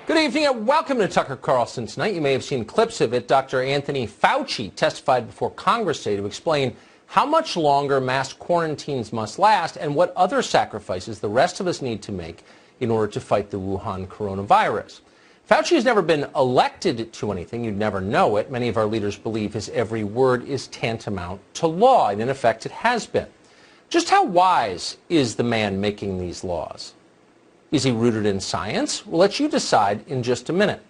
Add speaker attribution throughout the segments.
Speaker 1: Good evening and welcome to Tucker Carlson Tonight. You may have seen clips of it. Dr. Anthony Fauci testified before Congress today to explain how much longer mass quarantines must last and what other sacrifices the rest of us need to make in order to fight the Wuhan coronavirus. Fauci has never been elected to anything. You'd never know it. Many of our leaders believe his every word is tantamount to law, and in effect it has been. Just how wise is the man making these laws? Is he rooted in science? We'll let you decide in just a minute.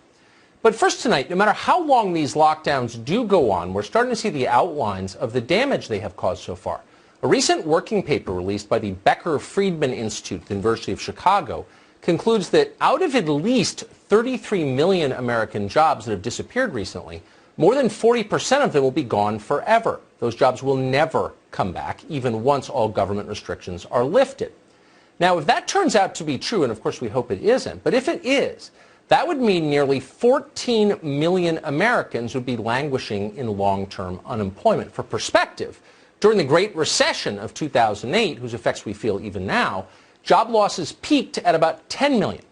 Speaker 1: But first tonight, no matter how long these lockdowns do go on, we're starting to see the outlines of the damage they have caused so far. A recent working paper released by the Becker-Friedman Institute at the University of Chicago concludes that out of at least 33 million American jobs that have disappeared recently, more than 40% of them will be gone forever. Those jobs will never come back, even once all government restrictions are lifted. Now, if that turns out to be true, and of course we hope it isn't, but if it is, that would mean nearly 14 million Americans would be languishing in long-term unemployment. For perspective, during the Great Recession of 2008, whose effects we feel even now, job losses peaked at about 10 million.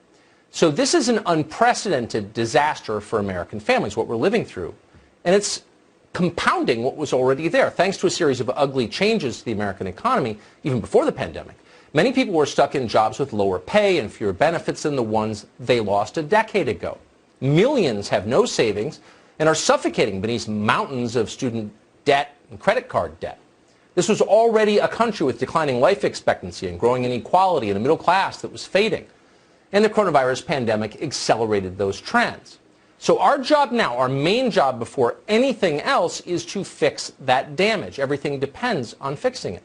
Speaker 1: So this is an unprecedented disaster for American families, what we're living through. And it's compounding what was already there. Thanks to a series of ugly changes to the American economy, even before the pandemic, many people were stuck in jobs with lower pay and fewer benefits than the ones they lost a decade ago. Millions have no savings and are suffocating beneath mountains of student debt and credit card debt. This was already a country with declining life expectancy and growing inequality and a middle class that was fading. And the coronavirus pandemic accelerated those trends. So our job now, our main job before anything else, is to fix that damage. Everything depends on fixing it.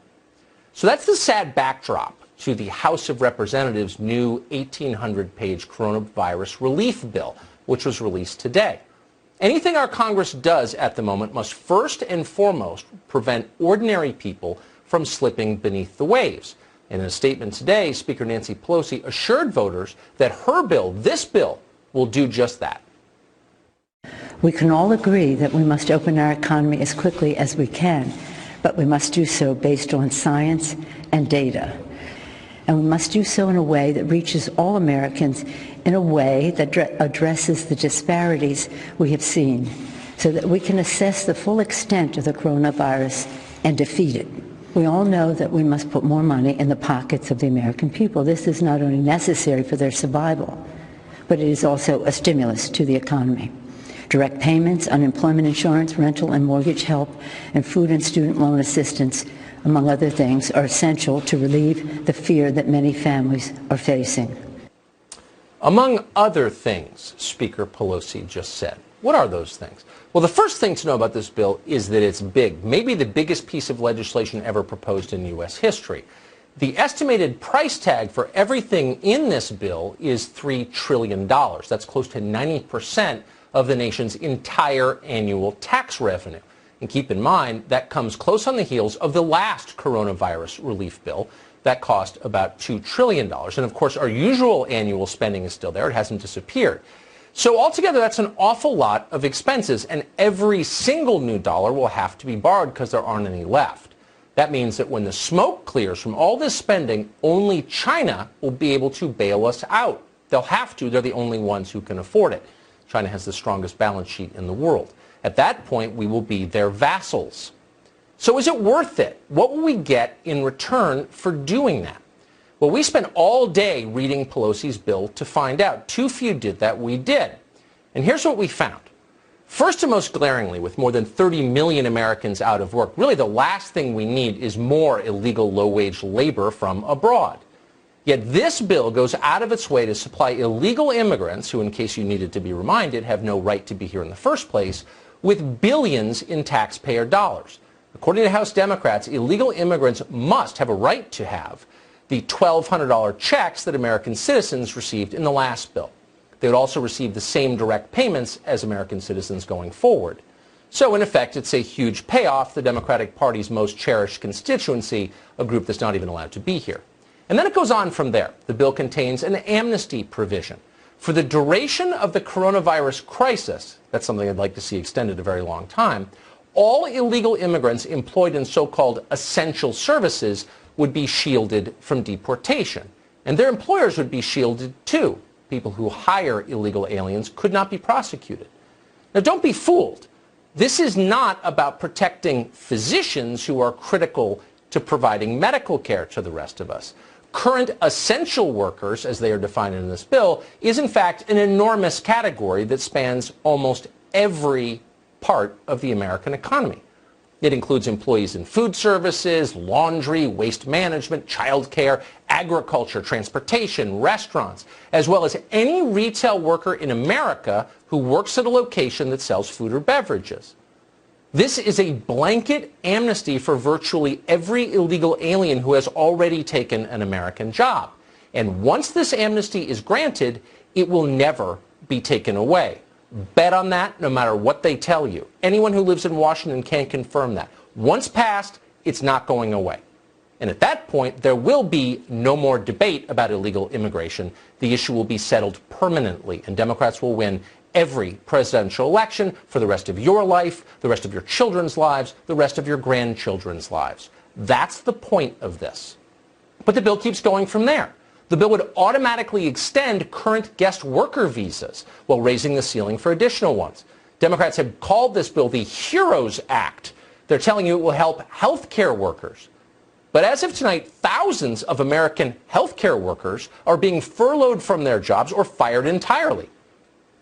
Speaker 1: So that's the sad backdrop to the House of Representatives' new 1,800-page coronavirus relief bill, which was released today. Anything our Congress does at the moment must first and foremost prevent ordinary people from slipping beneath the waves. And in a statement today, Speaker Nancy Pelosi assured voters that her bill, this bill, will do just that.
Speaker 2: We can all agree that we must open our economy as quickly as we can, but we must do so based on science and data. And we must do so in a way that reaches all Americans in a way that addresses the disparities we have seen so that we can assess the full extent of the coronavirus and defeat it. We all know that we must put more money in the pockets of the American people. This is not only necessary for their survival, but it is also a stimulus to the economy. Direct payments, unemployment insurance, rental and mortgage help, and food and student loan assistance, among other things, are essential to relieve the fear that many families are facing.
Speaker 1: Among other things, Speaker Pelosi just said. What are those things? Well, the first thing to know about this bill is that it's big, maybe the biggest piece of legislation ever proposed in U.S. history. The estimated price tag for everything in this bill is $3 trillion. That's close to 90% of the nation's entire annual tax revenue. And keep in mind, that comes close on the heels of the last coronavirus relief bill that cost about $2 trillion. And of course, our usual annual spending is still there. It hasn't disappeared. So altogether, that's an awful lot of expenses, and every single new dollar will have to be borrowed because there aren't any left. That means that when the smoke clears from all this spending, only China will be able to bail us out. They'll have to. They're the only ones who can afford it. China has the strongest balance sheet in the world. At that point, we will be their vassals. So is it worth it? What will we get in return for doing that? Well, we spent all day reading Pelosi's bill to find out. Too few did that. We did. And here's what we found. First and most glaringly, with more than 30 million Americans out of work, really the last thing we need is more illegal low-wage labor from abroad. Yet this bill goes out of its way to supply illegal immigrants, who, in case you needed to be reminded, have no right to be here in the first place, with billions in taxpayer dollars. According to House Democrats, illegal immigrants must have a right to have the $1,200 checks that American citizens received in the last bill. They would also receive the same direct payments as American citizens going forward. So, in effect, it's a huge payoff, the Democratic Party's most cherished constituency, a group that's not even allowed to be here. And then it goes on from there. The bill contains an amnesty provision. For the duration of the coronavirus crisis, that's something I'd like to see extended a very long time, all illegal immigrants employed in so-called essential services would be shielded from deportation. And their employers would be shielded too. people who hire illegal aliens, could not be prosecuted. Now, don't be fooled. This is not about protecting physicians who are critical to providing medical care to the rest of us. Current essential workers, as they are defined in this bill, is in fact an enormous category that spans almost every part of the American economy. It includes employees in food services, laundry, waste management, childcare, agriculture, transportation, restaurants, as well as any retail worker in America who works at a location that sells food or beverages. This is a blanket amnesty for virtually every illegal alien who has already taken an American job. And once this amnesty is granted, it will never be taken away. Bet on that no matter what they tell you. Anyone who lives in Washington can confirm that. Once passed, it's not going away. And at that point, there will be no more debate about illegal immigration. The issue will be settled permanently, and Democrats will win every presidential election for the rest of your life, the rest of your children's lives, the rest of your grandchildren's lives. That's the point of this. But the bill keeps going from there. The bill would automatically extend current guest worker visas while raising the ceiling for additional ones. Democrats have called this bill the HEROES Act. They're telling you it will help healthcare workers. But as of tonight, thousands of American healthcare workers are being furloughed from their jobs or fired entirely.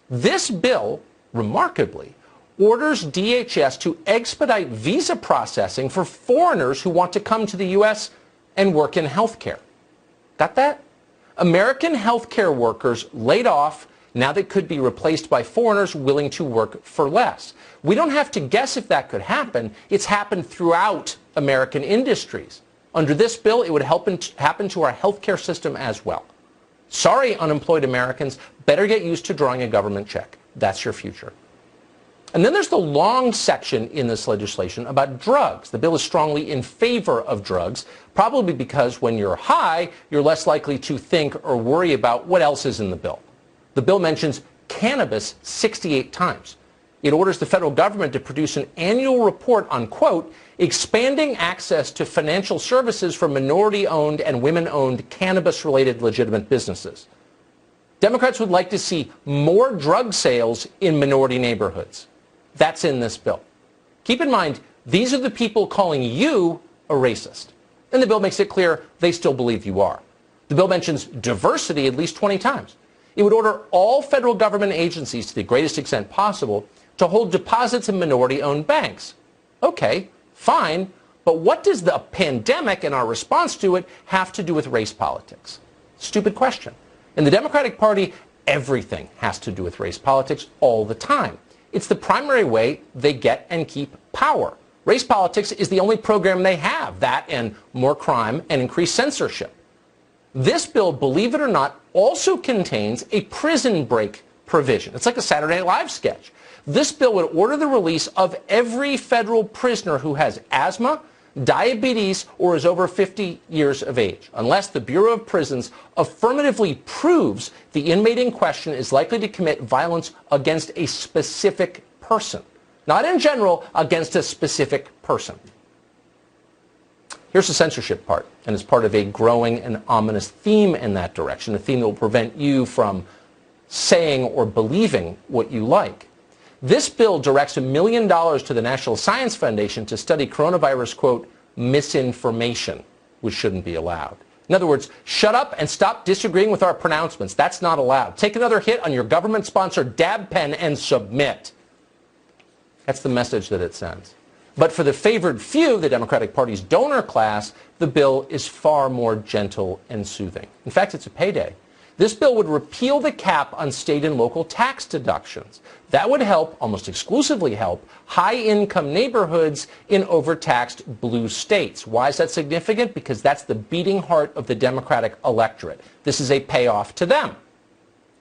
Speaker 1: This bill, remarkably, orders DHS to expedite visa processing for foreigners who want to come to the U.S. and work in healthcare. Got that? American healthcare workers laid off, now they could be replaced by foreigners willing to work for less. We don't have to guess if that could happen. It's happened throughout American industries. Under this bill, it would happen to our healthcare system as well. Sorry, unemployed Americans, better get used to drawing a government check. That's your future. And then there's the long section in this legislation about drugs. The bill is strongly in favor of drugs, probably because when you're high, you're less likely to think or worry about what else is in the bill. The bill mentions cannabis 68 times. It orders the federal government to produce an annual report on, quote, expanding access to financial services for minority-owned and women-owned cannabis-related legitimate businesses. Democrats would like to see more drug sales in minority neighborhoods. That's in this bill. Keep in mind, these are the people calling you a racist. And the bill makes it clear they still believe you are. The bill mentions diversity at least 20 times. It would order all federal government agencies, to the greatest extent possible, to hold deposits in minority-owned banks. Okay, fine, but what does the pandemic and our response to it have to do with race politics? Stupid question. In the Democratic Party, everything has to do with race politics all the time. It's the primary way they get and keep power. Race politics is the only program they have, that and more crime and increased censorship. This bill, believe it or not, also contains a prison break provision. It's like a Saturday Night Live sketch. This bill would order the release of every federal prisoner who has asthma, diabetes, or is over 50 years of age, unless the Bureau of Prisons affirmatively proves the inmate in question is likely to commit violence against a specific person. Not in general, against a specific person. Here's the censorship part, and it's part of a growing and ominous theme in that direction, a theme that will prevent you from saying or believing what you like. This bill directs $1 million to the National Science Foundation to study coronavirus, quote, misinformation, which shouldn't be allowed. In other words, shut up and stop disagreeing with our pronouncements. That's not allowed. Take another hit on your government-sponsored dab pen and submit. That's the message that it sends. But for the favored few, the Democratic Party's donor class, the bill is far more gentle and soothing. In fact, it's a payday. This bill would repeal the cap on state and local tax deductions. That would help, almost exclusively help, high-income neighborhoods in overtaxed blue states. Why is that significant? Because that's the beating heart of the Democratic electorate. This is a payoff to them.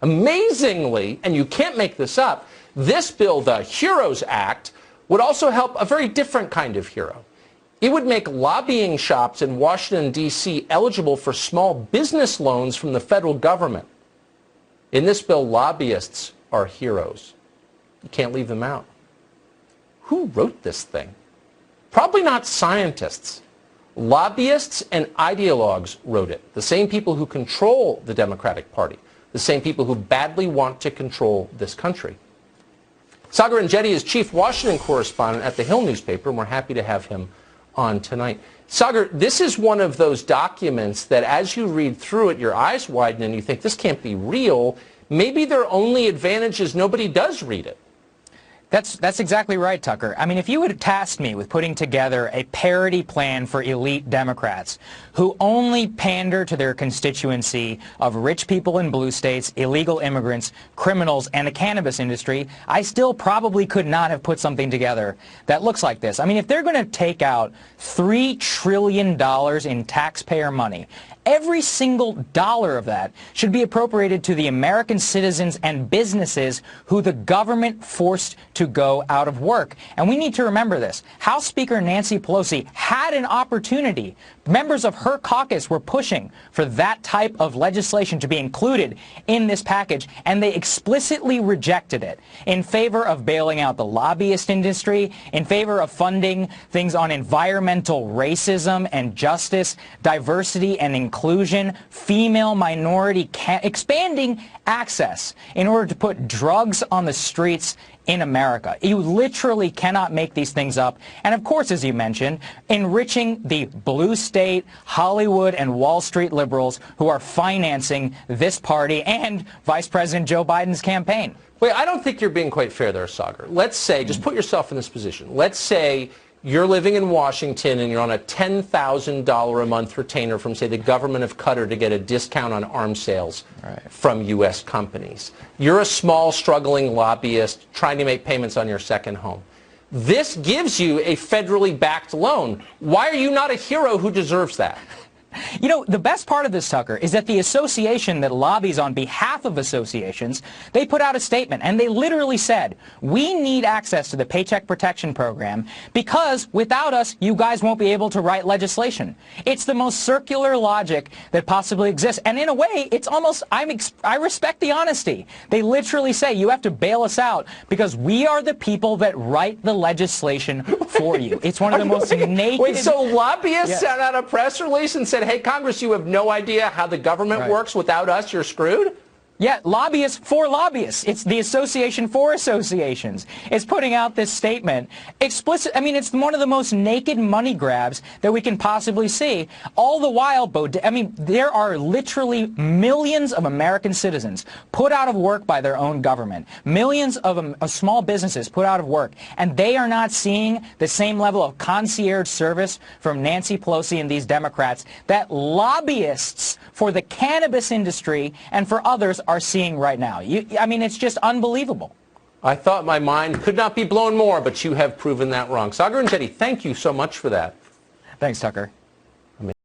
Speaker 1: Amazingly, and you can't make this up, this bill, the HEROES Act, would also help a very different kind of hero. It would make lobbying shops in Washington, D.C. eligible for small business loans from the federal government. In this bill, lobbyists are heroes. You can't leave them out. Who wrote this thing? Probably not scientists. Lobbyists and ideologues wrote it, the same people who control the Democratic Party. the same people who badly want to control this country. Sagar Enjeti is chief Washington correspondent at the Hill newspaper, and we're happy to have him on tonight. Sagar, this is one of those documents that as you read through it, your eyes widen and you think, this can't be real. Maybe their only advantage is nobody does read it.
Speaker 3: That's exactly right, Tucker. I mean, if you had tasked me with putting together a parody plan for elite Democrats who only pander to their constituency of rich people in blue states, illegal immigrants, criminals, and the cannabis industry, I still probably could not have put something together that looks like this. I mean, if they're going to take out $3 trillion in taxpayer money, every single dollar of that should be appropriated to the American citizens and businesses who the government forced to go out of work. And we need to remember this. House Speaker Nancy Pelosi had an opportunity. Members of her caucus were pushing for that type of legislation to be included in this package, and they explicitly rejected it in favor of bailing out the lobbyist industry, in favor of funding things on environmental racism and justice, diversity and inclusion, female minority, expanding access in order to put drugs on the streets in America. You literally cannot make these things up. And of course, as you mentioned, enriching the blue state, Hollywood, and Wall Street liberals who are financing this party and Vice President Joe Biden's campaign.
Speaker 1: Wait, I don't think you're being quite fair there, Sagar. Let's say, just put yourself in this position. Let's say you're living in Washington and you're on a $10,000 a month retainer from, say, the government of Qatar to get a discount on arms sales from U.S. companies. You're a small, struggling lobbyist trying to make payments on your second home. This gives you a federally backed loan. Why are you not a hero who deserves that?
Speaker 3: You know, the best part of this, Tucker, is that the association that lobbies on behalf of associations, they put out a statement, and they literally said, we need access to the Paycheck Protection Program because without us, you guys won't be able to write legislation. It's the most circular logic that possibly exists. And in a way, it's almost, I respect the honesty. They literally say, you have to bail us out because we are the people that write the legislation for you. It's one of the most naked...
Speaker 1: Wait, so lobbyists sent out a press release and said, hey, Congress, you have no idea how the government works. Without us, you're screwed?
Speaker 3: Yeah, lobbyists for lobbyists. It's the Association for Associations. It's putting out this statement. Explicit. I mean, it's one of the most naked money grabs that we can possibly see. All the while, I mean, there are literally millions of American citizens put out of work by their own government. Millions of small businesses put out of work. And they are not seeing the same level of concierge service from Nancy Pelosi and these Democrats that lobbyists for the cannabis industry and for others are seeing right now. I mean, it's just unbelievable.
Speaker 1: I thought my mind could not be blown more, but you have proven that wrong. Sagar Enjeti, thank you so much for that.
Speaker 3: Thanks, Tucker.